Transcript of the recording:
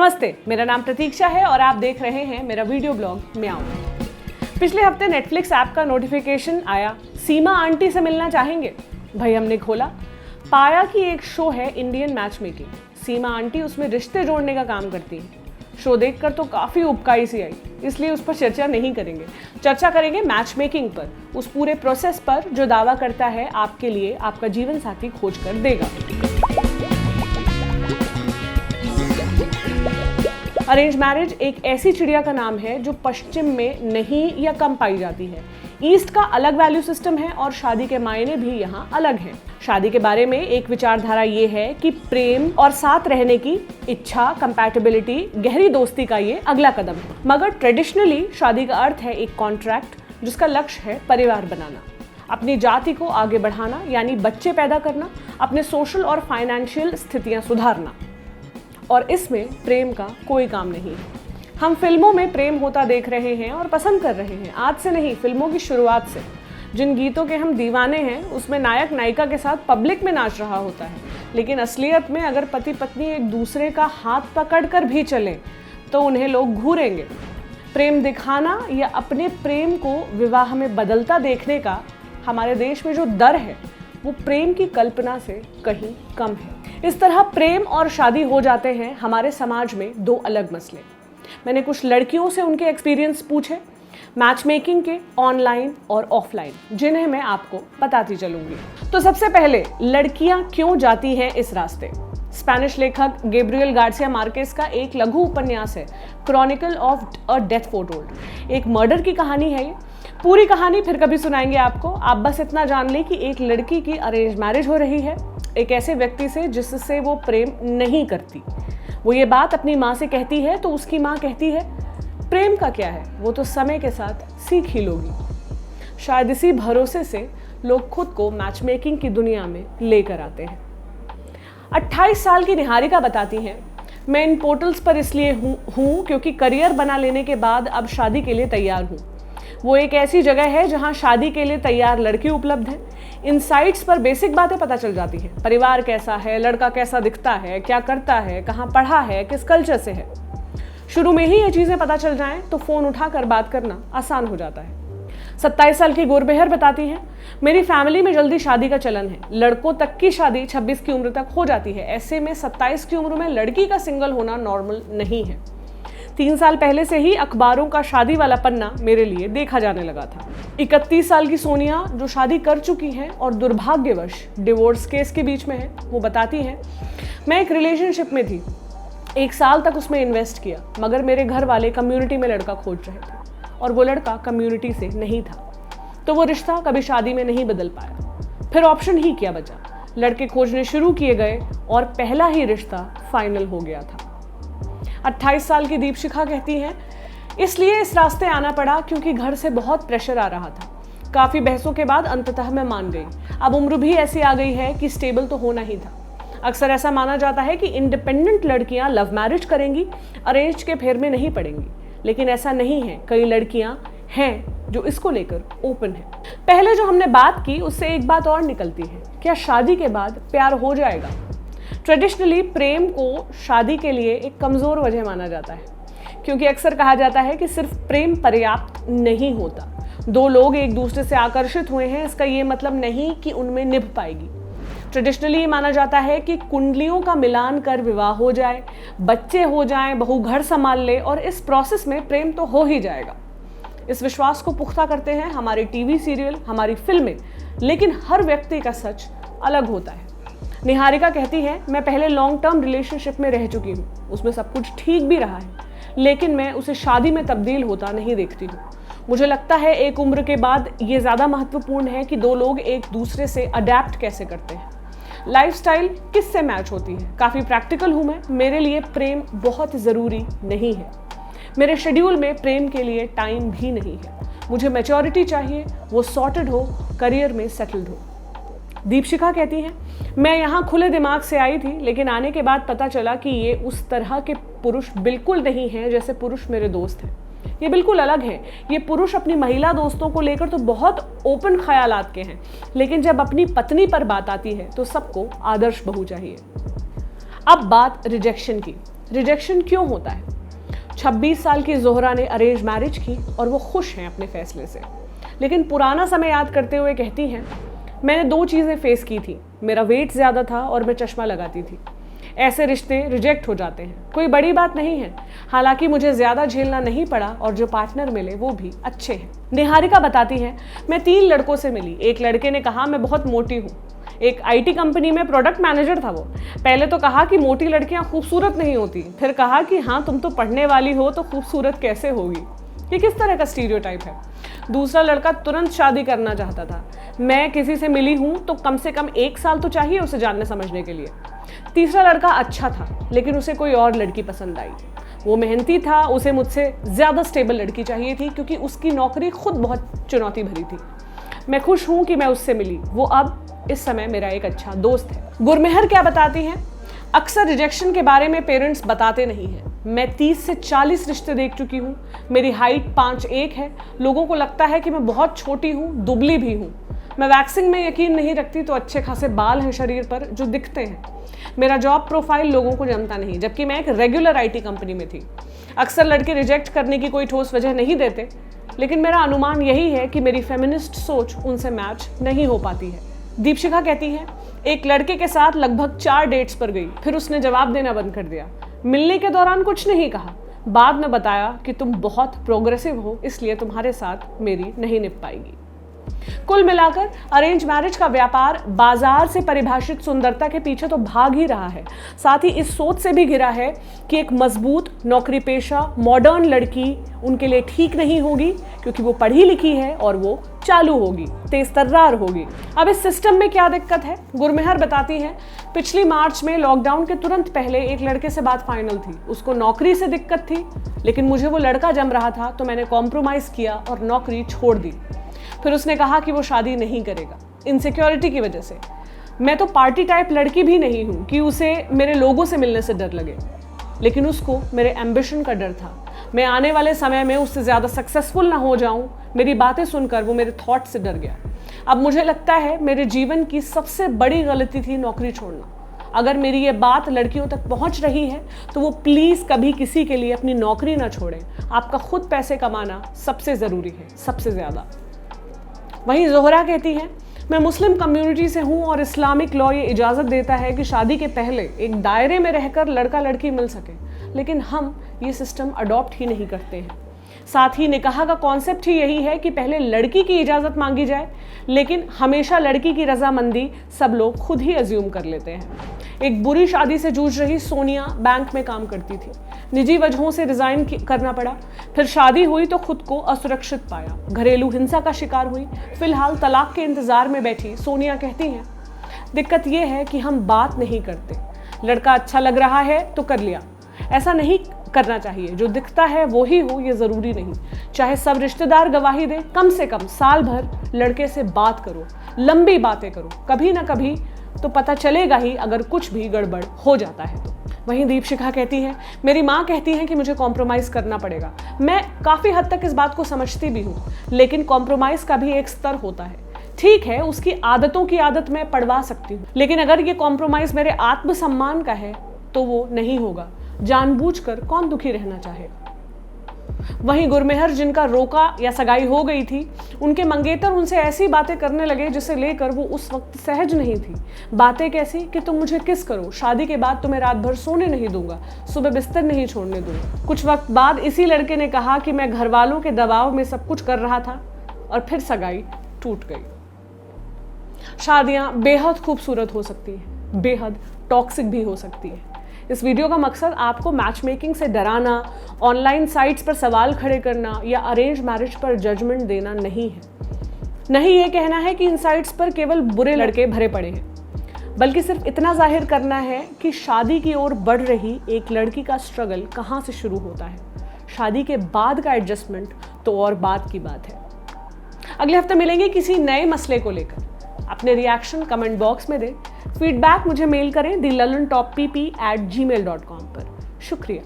नमस्ते, मेरा नाम प्रतीक्षा है और आप देख रहे हैं मेरा वीडियो ब्लॉग म्याऊं। पिछले हफ्ते नेटफ्लिक्स ऐप का नोटिफिकेशन आया, सीमा आंटी से मिलना चाहेंगे। भाई हमने खोला, पाया कि एक शो है इंडियन मैच मेकिंग। सीमा आंटी उसमें रिश्ते जोड़ने का काम करती हैं। शो देखकर तो काफ़ी उबकाई सी आई, इसलिए उस पर चर्चा नहीं करेंगे। चर्चा करेंगे मैच मेकिंग पर, उस पूरे प्रोसेस पर जो दावा करता है आपके लिए आपका जीवन साथी खोज कर देगा। अरेंज मैरिज एक ऐसी चिड़िया का नाम है जो पश्चिम में नहीं या कम पाई जाती है। ईस्ट का अलग वैल्यू सिस्टम है और शादी के मायने भी यहाँ अलग हैं। शादी के बारे में एक विचारधारा ये है कि प्रेम और साथ रहने की इच्छा, कंपैटिबिलिटी, गहरी दोस्ती का ये अगला कदम है। मगर ट्रेडिशनली शादी का अर्थ है एक कॉन्ट्रैक्ट जिसका लक्ष्य है परिवार बनाना, अपनी जाति को आगे बढ़ाना यानी बच्चे पैदा करना, अपने सोशल और फाइनेंशियल स्थितियां सुधारना। और इसमें प्रेम का कोई काम नहीं है। हम फिल्मों में प्रेम होता देख रहे हैं और पसंद कर रहे हैं। आज से नहीं, फिल्मों की शुरुआत से। जिन गीतों के हम दीवाने हैं उसमें नायक नायिका के साथ पब्लिक में नाच रहा होता है, लेकिन असलियत में अगर पति पत्नी एक दूसरे का हाथ पकड़ कर भी चलें तो उन्हें लोग घूरेंगे। प्रेम दिखाना या अपने प्रेम को विवाह में बदलता देखने का हमारे देश में जो दर है वो प्रेम की कल्पना से कहीं कम है। इस तरह प्रेम और शादी हो जाते हैं हमारे समाज में दो अलग मसले। मैंने कुछ लड़कियों से उनके एक्सपीरियंस पूछे, मैच मेकिंग के ऑनलाइन और ऑफलाइन, जिन्हें मैं आपको बताती चलूंगी। तो सबसे पहले, लड़कियां क्यों जाती हैं इस रास्ते। स्पेनिश लेखक गैब्रियल गार्सिया मार्केस का एक लघु उपन्यास है, Chronicle of a death foretold. एक मर्डर की कहानी है ये। पूरी कहानी फिर कभी सुनाएंगे आपको। आप बस इतना जान लें कि एक लड़की की अरेंज मैरिज हो रही है एक ऐसे व्यक्ति से जिससे वो प्रेम नहीं करती। वो ये बात अपनी माँ से कहती है तो उसकी माँ कहती है प्रेम का क्या है, वो तो समय के साथ सीख ही लोगी। शायद इसी भरोसे से लोग खुद को मैच मेकिंग की दुनिया में लेकर आते हैं। 28 साल की निहारिका बताती हैं, मैं इन पोर्टल्स पर इसलिए हूँ क्योंकि करियर बना लेने के बाद अब शादी के लिए तैयार हूँ। वो एक ऐसी जगह है जहाँ शादी के लिए तैयार लड़की उपलब्ध है। इन साइट्स पर बेसिक बातें पता चल जाती हैं। परिवार कैसा है, लड़का कैसा दिखता है, क्या करता है, कहाँ पढ़ा है, किस कल्चर से है। शुरू में ही ये चीज़ें पता चल जाएं तो फ़ोन उठाकर बात करना आसान हो जाता है। 27 साल की गोरबेहर बताती हैं, मेरी फैमिली में जल्दी शादी का चलन है। लड़कों तक की शादी 26 की उम्र तक हो जाती है। ऐसे में 27 की उम्र में लड़की का सिंगल होना नॉर्मल नहीं है। 3 साल पहले से ही अखबारों का शादी वाला पन्ना मेरे लिए देखा जाने लगा था। 31 साल की सोनिया, जो शादी कर चुकी हैं और दुर्भाग्यवश डिवोर्स केस के बीच में है, वो बताती हैं, मैं एक रिलेशनशिप में थी। 1 साल तक उसमें इन्वेस्ट किया, मगर मेरे घर वाले कम्युनिटी में लड़का खोज रहे थे और वो लड़का कम्युनिटी से नहीं था, तो वो रिश्ता कभी शादी में नहीं बदल पाया। फिर ऑप्शन ही क्या बचा, लड़के खोजने शुरू किए गए और पहला ही रिश्ता फाइनल हो गया था। 28 साल की दीपशिखा कहती हैं, इसलिए इस रास्ते आना पड़ा क्योंकि घर से बहुत प्रेशर आ रहा था। काफ़ी बहसों के बाद अंततः मैं मान गई। अब उम्र भी ऐसी आ गई है कि स्टेबल तो होना ही था। अक्सर ऐसा माना जाता है कि इंडिपेंडेंट लड़कियां लव मैरिज करेंगी, अरेंज के फेर में नहीं पड़ेंगी, लेकिन ऐसा नहीं है। कई लड़कियां हैं जो इसको लेकर ओपन है। पहले जो हमने बात की उससे एक बात और निकलती है, क्या शादी के बाद प्यार हो जाएगा। ट्रेडिशनली प्रेम को शादी के लिए एक कमज़ोर वजह माना जाता है, क्योंकि अक्सर कहा जाता है कि सिर्फ प्रेम पर्याप्त नहीं होता। 2 लोग एक दूसरे से आकर्षित हुए हैं, इसका ये मतलब नहीं कि उनमें निभ पाएगी। ट्रेडिशनली माना जाता है कि कुंडलियों का मिलान कर विवाह हो जाए, बच्चे हो जाएं, बहू घर संभाल ले और इस प्रोसेस में प्रेम तो हो ही जाएगा। इस विश्वास को पुख्ता करते हैं हमारे टीवी सीरियल, हमारी फिल्में, लेकिन हर व्यक्ति का सच अलग होता है। निहारिका कहती है, मैं पहले लॉन्ग टर्म रिलेशनशिप में रह चुकी हूँ, उसमें सब कुछ ठीक भी रहा है, लेकिन मैं उसे शादी में तब्दील होता नहीं देखती हूँ। मुझे लगता है एक उम्र के बाद ये ज़्यादा महत्वपूर्ण है कि 2 लोग एक दूसरे से अडेप्ट कैसे करते हैं, लाइफस्टाइल किससे मैच होती है। काफ़ी प्रैक्टिकल हूँ मैं, मेरे लिए प्रेम बहुत ज़रूरी नहीं है। मेरे शेड्यूल में प्रेम के लिए टाइम भी नहीं है। मुझे मैच्योरिटी चाहिए, वो सॉर्टेड हो, करियर में सेटल्ड हो। दीपशिखा कहती हैं, मैं यहाँ खुले दिमाग से आई थी, लेकिन आने के बाद पता चला कि ये उस तरह के पुरुष बिल्कुल नहीं हैं जैसे पुरुष मेरे दोस्त हैं। ये बिल्कुल अलग है। ये पुरुष अपनी महिला दोस्तों को लेकर तो बहुत ओपन ख्यालात के हैं, लेकिन जब अपनी पत्नी पर बात आती है तो सबको आदर्श बहू चाहिए। अब बात रिजेक्शन की। रिजेक्शन क्यों होता है? 26 साल की जोहरा ने अरेंज मैरिज की और वो खुश हैं अपने फैसले से, लेकिन पुराना समय याद करते हुए कहती हैं, मैंने 2 चीज़ें फेस की थी, मेरा वेट ज़्यादा था और मैं चश्मा लगाती थी। ऐसे रिश्ते रिजेक्ट हो जाते हैं, कोई बड़ी बात नहीं है। हालांकि मुझे ज़्यादा झेलना नहीं पड़ा और जो पार्टनर मिले वो भी अच्छे हैं। निहारिका बताती हैं, मैं 3 लड़कों से मिली। एक लड़के ने कहा मैं बहुत मोटी हूँ, एक IT कंपनी में प्रोडक्ट मैनेजर था वो। पहले तो कहा कि मोटी लड़कियाँ खूबसूरत नहीं होती, फिर कहा कि हाँ तुम तो पढ़ने वाली हो तो खूबसूरत कैसे होगी। ये किस तरह का स्टीरियोटाइप है? दूसरा लड़का तुरंत शादी करना चाहता था। मैं किसी से मिली हूँ तो कम से कम 1 साल तो चाहिए उसे जानने समझने के लिए। तीसरा लड़का अच्छा था, लेकिन उसे कोई और लड़की पसंद आई। वो मेहनती था, उसे मुझसे ज़्यादा स्टेबल लड़की चाहिए थी क्योंकि उसकी नौकरी खुद बहुत चुनौती भरी थी। मैं खुश हूँ कि मैं उससे मिली, वो अब इस समय मेरा एक अच्छा दोस्त है। गुरमेहर क्या बताती हैं? अक्सर रिजेक्शन के बारे में पेरेंट्स बताते नहीं हैं। मैं 30 से 40 रिश्ते देख चुकी हूँ। मेरी हाइट 5'1" है। लोगों को लगता है कि मैं बहुत छोटी हूँ, दुबली भी हूँ। मैं वैक्सिंग में यकीन नहीं रखती तो अच्छे खासे बाल हैं शरीर पर जो दिखते हैं। मेरा जॉब प्रोफाइल लोगों को जमता नहीं, जबकि मैं एक रेगुलर IT कंपनी में थी। अक्सर लड़के रिजेक्ट करने की कोई ठोस वजह नहीं देते, लेकिन मेरा अनुमान यही है कि मेरी फेमिनिस्ट सोच उनसे मैच नहीं हो पाती है। दीपशिखा कहती है, एक लड़के के साथ लगभग 4 डेट्स पर गई, फिर उसने जवाब देना बंद कर दिया। मिलने के दौरान कुछ नहीं कहा, बाद में बताया कि तुम बहुत प्रोग्रेसिव हो, इसलिए तुम्हारे साथ मेरी नहीं निभ पाएगी। कुल मिलाकर अरेंज मैरिज का व्यापार बाजार से परिभाषित सुंदरता के पीछे तो भाग ही रहा है, साथ ही इस सोच से भी घिरा है कि एक मजबूत नौकरी पेशा मॉडर्न लड़की उनके लिए ठीक नहीं होगी क्योंकि वो पढ़ी लिखी है और वो चालू होगी, तेज तर्रार होगी। अब इस सिस्टम में क्या दिक्कत है? गुरमेहर बताती हैं, पिछली मार्च में लॉकडाउन के तुरंत पहले एक लड़के से बात फाइनल थी। उसको नौकरी से दिक्कत थी, लेकिन मुझे वो लड़का जम रहा था तो मैंने कॉम्प्रोमाइज़ किया और नौकरी छोड़ दी। फिर उसने कहा कि वो शादी नहीं करेगा इनसिक्योरिटी की वजह से। मैं तो पार्टी टाइप लड़की भी नहीं हूँ कि उसे मेरे लोगों से मिलने से डर लगे, लेकिन उसको मेरे एम्बिशन का डर था। मैं आने वाले समय में उससे ज़्यादा सक्सेसफुल ना हो जाऊँ। मेरी बातें सुनकर वो मेरे थॉट से डर गया। अब मुझे लगता है मेरे जीवन की सबसे बड़ी गलती थी नौकरी छोड़ना। अगर मेरी ये बात लड़कियों तक पहुँच रही है तो वो प्लीज़ कभी किसी के लिए अपनी नौकरी ना छोड़ें। आपका खुद पैसे कमाना सबसे ज़रूरी है, सबसे ज़्यादा। वहीं जोहरा कहती हैं, मैं मुस्लिम कम्युनिटी से हूँ और इस्लामिक लॉ ये इजाज़त देता है कि शादी के पहले एक दायरे में रहकर लड़का लड़की मिल सके, लेकिन हम ये सिस्टम अडॉप्ट ही नहीं करते हैं। साथ ही निकाह का कॉन्सेप्ट ही यही है कि पहले लड़की की इजाज़त मांगी जाए, लेकिन हमेशा लड़की की रजामंदी सब लोग खुद ही अज्यूम कर लेते हैं। एक बुरी शादी से जूझ रही सोनिया बैंक में काम करती थी, निजी वजहों से रिजाइन करना पड़ा। फिर शादी हुई तो खुद को असुरक्षित पाया, घरेलू हिंसा का शिकार हुई। फिलहाल तलाक के इंतजार में बैठी सोनिया कहती हैं, दिक्कत यह है कि हम बात नहीं करते। लड़का अच्छा लग रहा है तो कर लिया, ऐसा नहीं करना चाहिए। जो दिखता है वो ही हो ये ज़रूरी नहीं। चाहे सब रिश्तेदार गवाही दें, कम से कम साल भर लड़के से बात करो, लंबी बातें करो, कभी ना कभी तो पता चलेगा ही अगर कुछ भी गड़बड़ हो जाता है तो। वहीं दीपशिखा कहती हैं, मेरी माँ कहती हैं कि मुझे कॉम्प्रोमाइज़ करना पड़ेगा। मैं काफ़ी हद तक इस बात को समझती भी हूँ, लेकिन कॉम्प्रोमाइज़ का भी एक स्तर होता है। ठीक है, उसकी आदतों की आदत मैं पड़वा सकती हूँ, लेकिन अगर ये कॉम्प्रोमाइज़ मेरे आत्मसम्मान का है तो वो नहीं होगा। जानबूझकर कौन दुखी रहना चाहे। वहीं गुरमेहर, जिनका रोका या सगाई हो गई थी, उनके मंगेतर उनसे ऐसी बातें करने लगे जिसे लेकर वो उस वक्त सहज नहीं थी। बातें कैसी कि तुम मुझे किस करो, शादी के बाद तुम्हें रात भर सोने नहीं दूंगा, सुबह बिस्तर नहीं छोड़ने दूंगा। कुछ वक्त बाद इसी लड़के ने कहा कि मैं घर वालों के दबाव में सब कुछ कर रहा था, और फिर सगाई टूट गई। शादियां बेहद खूबसूरत हो सकती हैं, बेहद टॉक्सिक भी हो सकती है। इस वीडियो का मकसद आपको मैच मेकिंग से डराना, ऑनलाइन साइट्स पर सवाल खड़े करना या अरेंज मैरिज पर जजमेंट देना नहीं है। नहीं ये कहना है कि इन साइट्स पर केवल बुरे लड़के भरे पड़े हैं, बल्कि सिर्फ इतना जाहिर करना है कि शादी की ओर बढ़ रही एक लड़की का स्ट्रगल कहाँ से शुरू होता है। शादी के बाद का एडजस्टमेंट तो और बात की बात है। अगले हफ्ते मिलेंगे किसी नए मसले को लेकर। अपने रिएक्शन कमेंट बॉक्स में दें। फीडबैक मुझे मेल करें thelalantoppp@gmail.com पर। शुक्रिया।